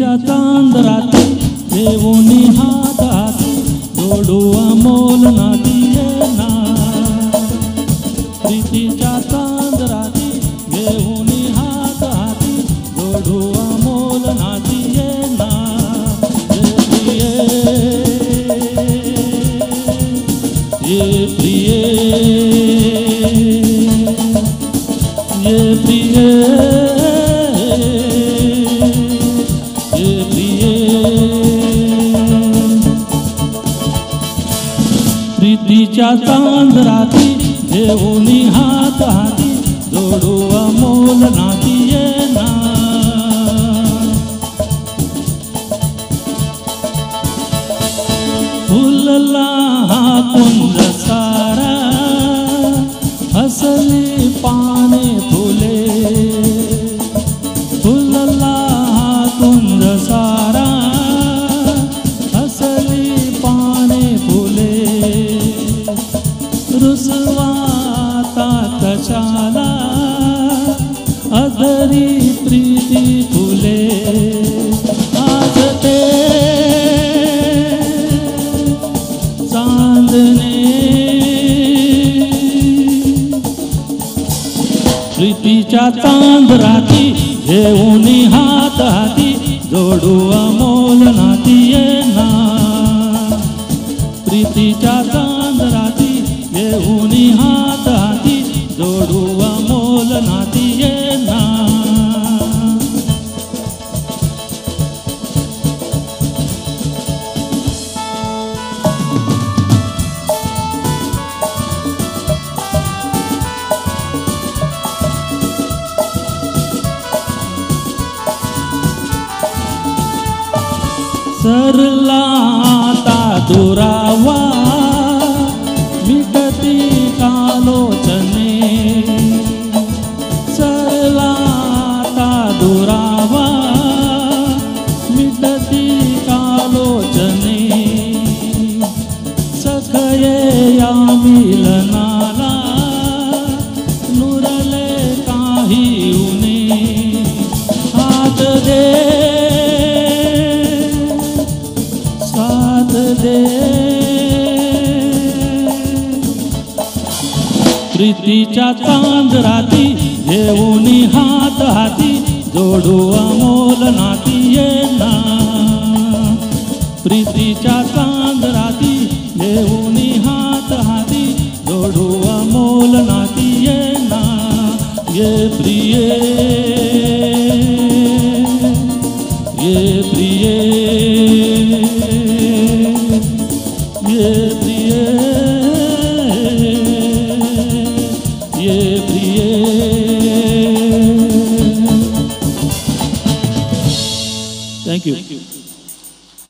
प्रीतीच्या चांदराती देऊनी हात हाती जोडू अमोल नाती येणार. प्रीतीच्या चांदराती देऊनी हात हाती जोडू अमोल नाती येणार. ये प्रिये ये प्रिये ये प्रिये. प्रीतीच्या चांदराती देऊनी हात हाती जोडू अमोल नाती येणार. फुलला हा कुंज सारा हसली पाने फुले. फुलला हा कुंज सारा हसली पाने फुले. रुसवाता कशाला अधरी प्रीती फुले. आज ते चांदणे प्रीतीच्या चांदराती घेऊनी हात हाती जोडू अमोल नाती येणार. प्रीतीच्या चांदराती घेऊनी हात हाती जोडू अमोल नाती येणार. सरला आता दुरावा मिटती कालोचने. सरला आता दुरावा मिटती कालोचने. सखये या मिलनाला नुरले काही उने. हात दे साथ दे. प्रीतीच्या चांदराती घेऊनी हात हाती जोडू अमोल नाती येणार. प्रीतीच्या चांदराती घेऊनी हात हाती जोडू अमोल नाती येणार. ये प्रिये ये प्रिये ये प्रिये ये प्रिये. Thank you.